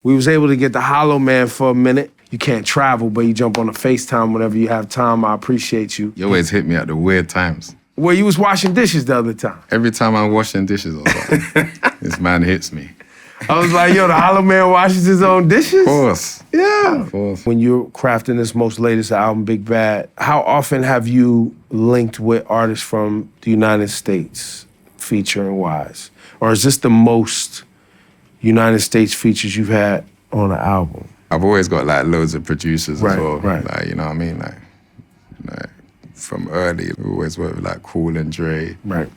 We was able to get the Hollow Man for a minute. You can't travel, but you jump on a FaceTime whenever you have time. I appreciate you. You always hit me at the weird times. Where you was washing dishes the other time. Every time I'm washing dishes or something, this man hits me. I was like, yo, the Hollow Man washes his own dishes? Of course. Yeah. Of course. When you're crafting this most latest album, Big Bad, how often have you linked with artists from the United States, featuring-wise? Or is this the most United States features you've had on an album? I've always got like loads of producers as well. Right. Like, you know what I mean? Like from early, we always worked with like Cool and Dre. Right.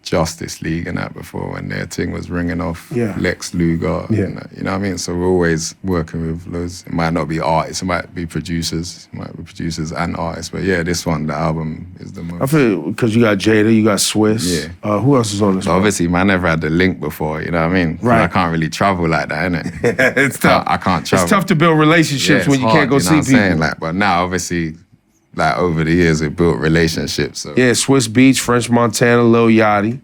Justice League and that before when their thing was ringing off. Yeah. Lex Luger. Yeah. And, you know what I mean? So we're always working with loads. It might not be artists, it might be producers. It might be producers and artists. But yeah, this one, the album is the most. I feel, because you got Jada, you got Swiss. Yeah. Who else is on this So one? obviously, man, never had the link before, you know what I mean? Right. I can't really travel like that, innit? It's tough. I can't travel. It's tough to build relationships Yeah, when it's you hard, can't go you know see what I'm people. saying? Like, but now, obviously, like over the years, we built relationships. So. Yeah, Swiss Beats, French Montana, Lil Yachty,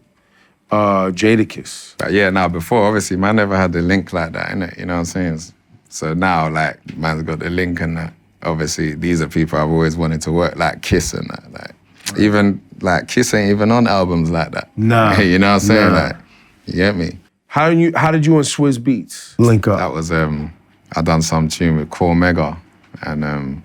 Jadakiss. But yeah, now before, obviously, man never had the link like that, innit? You know what I'm saying? So now, like, man's got the link and that. Obviously, these are people I've always wanted to work, like Kiss and that. Like, even, like, Kiss ain't even on albums like that. Nah. You know what I'm saying? Nah. Like, you get me? How did you and Swiss Beats link up? That was, I done some tune with Cormega and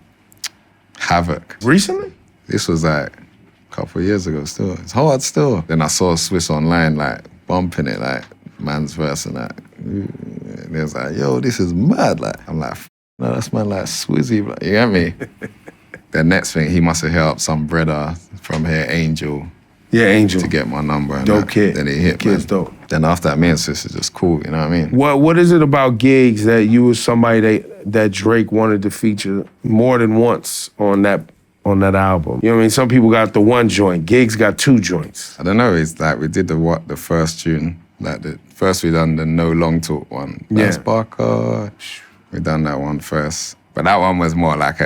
Havoc. Recently? This was like a couple of years ago still. It's hard still. Then I saw Swiss online, like, bumping it, like, man's verse and that. And they was like, yo, this is mad. Like, I'm like, no, that's man like Swizzy. Like, you get me? The next thing, he must have hit up some brother from here, Angel. Yeah, Angel. To get my number. And Dope that. kid. Then he hit Kid's me. dope. Then after that, me and Swiss is just cool, you know what I mean? What is it about gigs that you was somebody that Drake wanted to feature more than once on that album? You know what I mean? Some people got the one joint. Gigs got two joints. I don't know, it's like we did the first tune. Like first we done the No Long Talk one. That's Barker. We done that one first. But that one was more like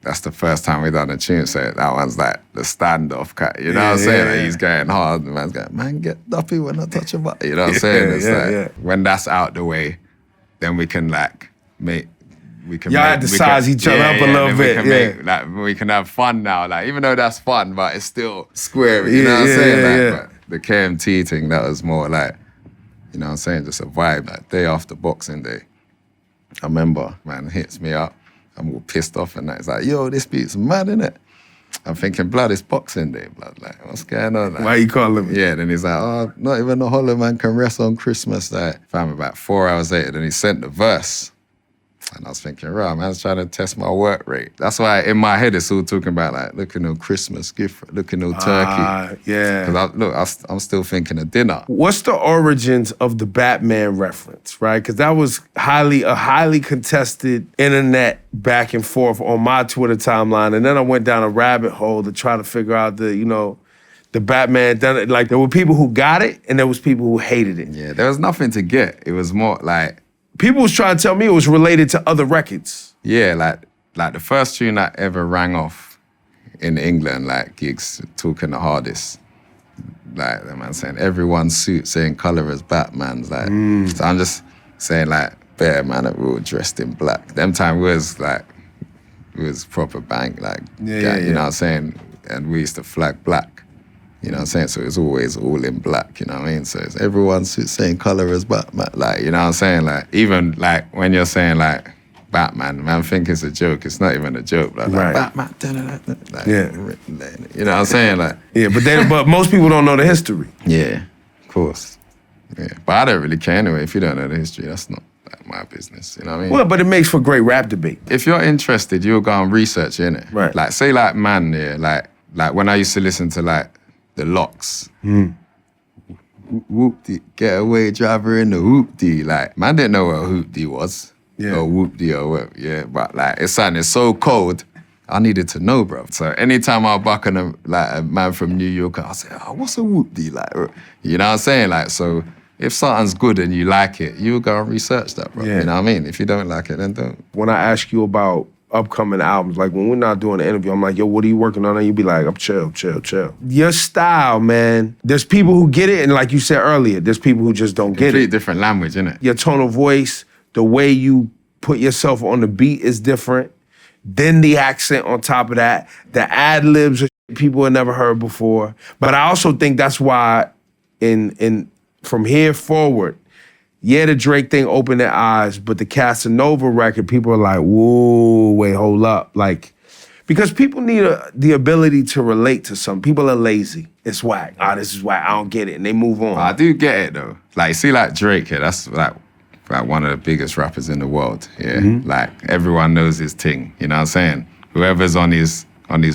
that's the first time we done a tune, so that one's like the standoff cut. You know what I'm saying? Like he's going hard, the man's going, man, get duppy when I touch your butt. You know what I'm saying? It's when that's out the way, then we can like Y'all had to size each other up a little bit. We can have fun now. Like, even though that's fun, but it's still square. You know what I'm saying? But the KMT thing, that was more like, you know what I'm saying, just a vibe. Like, day after Boxing Day, I remember, man hits me up. I'm all pissed off and that. It's like, yo, this beat's mad, innit? I'm thinking, blood, it's Boxing Day, blood. Like, what's going on? Like, why you calling me? Yeah, then he's like, oh, not even a hollow man can rest on Christmas. Like, fam, about 4 hours later, then he sent the verse. And I was thinking, right, man's trying to test my work rate. That's why in my head it's all talking about like, looking no Christmas gift, looking no turkey. Yeah. Because I'm still thinking of dinner. What's the origins of the Batman reference, right? Because that was a highly contested internet back and forth on my Twitter timeline. And then I went down a rabbit hole to try to figure out the Batman. Like, there were people who got it and there was people who hated it. Yeah, there was nothing to get. It was more like, people was trying to tell me it was related to other records. Yeah, like the first tune that ever rang off in England, like gigs, talking the hardest. Like the man saying, everyone's suit same color as Batman's. Like, so I'm just saying like, better man, that we were dressed in black. Them time was like, it was proper bank, like, you know what I'm saying? And we used to flag black. You know what I'm saying? So it's always all in black, you know what I mean? So it's everyone's same color as Batman. Like, you know what I'm saying? Like, even like when you're saying like Batman, man think it's a joke. It's not even a joke. Like, Batman, like, you know what I'm saying? Like, but most people don't know the history. Yeah, of course. Yeah, but I don't really care anyway. If you don't know the history, that's not like my business. You know what I mean? Well, but it makes for great rap debate. If you're interested, you'll go and research, innit? Right. Like, say like man, like when I used to listen to like the Locks. Whoop-dee, getaway driver in the whoop-dee. Like, man didn't know what a whoop-dee was. Or whoop-dee or whatever. But like, it's so cold, I needed to know, bro. So anytime I buck on a man from New York, I'll say, oh, what's a whoop-dee? Like, you know what I'm saying? Like, so if something's good and you like it, you'll go and research that, bro. You know what I mean? If you don't like it, then don't. When I ask you about upcoming albums, like when we're not doing the interview, I'm like, yo, what are you working on? And you be like, I'm chill. Your style, man, there's people who get it, and like you said earlier, there's people who just don't get it. Different language, innit? Your tone of voice, the way you put yourself on the beat is different. Then the accent on top of that, the ad libs are people had never heard before. But I also think that's why in from here forward, yeah, the Drake thing opened their eyes, but the Casanova record, people are like, whoa, wait, hold up. Like, because people need the ability to relate to something. People are lazy. It's whack. This is whack. I don't get it. And they move on. I do get it though. Like, see, like Drake here, that's like one of the biggest rappers in the world. Yeah, like everyone knows his thing. You know what I'm saying? Whoever's on his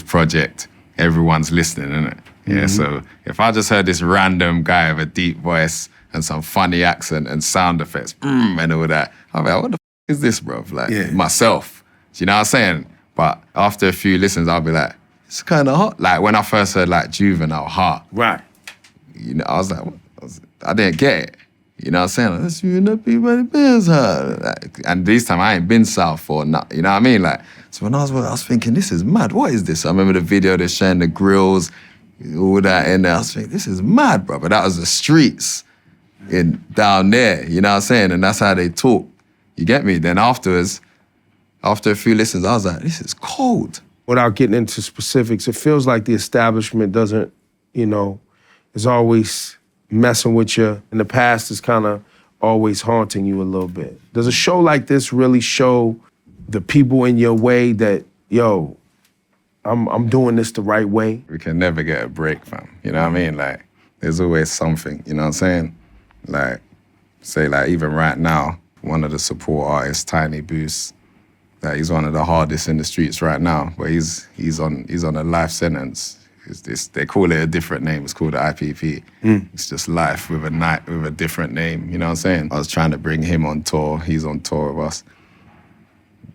project, everyone's listening, innit? Yeah. So if I just heard this random guy with a deep voice and some funny accent and sound effects, and all that, I'll be like, what the is this, bro? Like myself. Do you know what I'm saying? But after a few listens, I'll be like, it's kind of hot. Like when I first heard like Juvenile Hot. Right. You know, I was like, I didn't get it. You know what I'm saying? Let's you in the people bands hard. Like, and this time I ain't been south for not, you know what I mean? Like, so when I was thinking, this is mad. What is this? I remember the video they're showing the grills, all that in there. I was thinking, this is mad, bro. But that was the streets down there, you know what I'm saying? And that's how they talk. You get me? Then afterwards, after a few listens, I was like, this is cold. Without getting into specifics, it feels like the establishment doesn't, is always messing with you. In the past, is kind of always haunting you a little bit. Does a show like this really show the people in your way that, yo, I'm doing this the right way? We can never get a break, fam. You know what I mean? Like, there's always something, you know what I'm saying? Like, say, like, even right now, one of the support artists, Tiny Boost, like, he's one of the hardest in the streets right now, but he's on a life sentence. They call it a different name. It's called the IPP. It's just life with a different name. You know what I'm saying? I was trying to bring him on tour. He's on tour with us.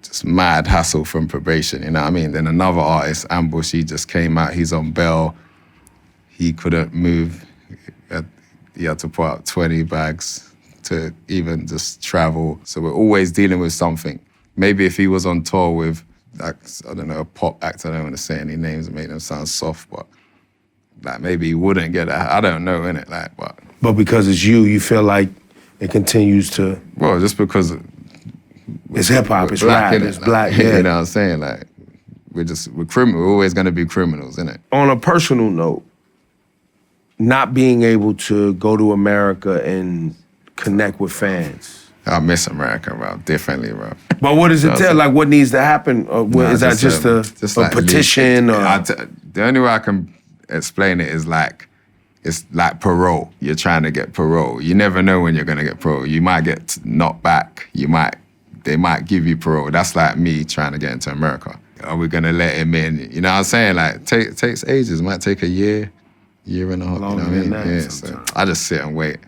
Just mad hassle from probation. You know what I mean? Then another artist, Ambush, he just came out. He's on bail. He couldn't move. He had to put out 20 bags to even just travel. So we're always dealing with something. Maybe if he was on tour with, like, I don't know, a pop act, I don't want to say any names and make them sound soft, but like maybe he wouldn't get that. I don't know, innit? Like, but because it's you feel like it continues to. Well, just because it's hip hop, it's rap, it's black. Yeah. You know what I'm saying? Like, we're criminals. We're always gonna be criminals, innit? On a personal note, not being able to go to America and connect with fans. I miss America, bro. Definitely, bro. But what does it tell? Like, what needs to happen? Is that just a like petition? The only way I can explain it is like, it's like parole. You're trying to get parole. You never know when you're gonna get parole. You might get knocked back. They might give you parole. That's like me trying to get into America. Are we gonna let him in? You know what I'm saying? Like, takes ages. It might take a year and a half. Longer you know what I mean? than that Yeah. So I just sit and wait.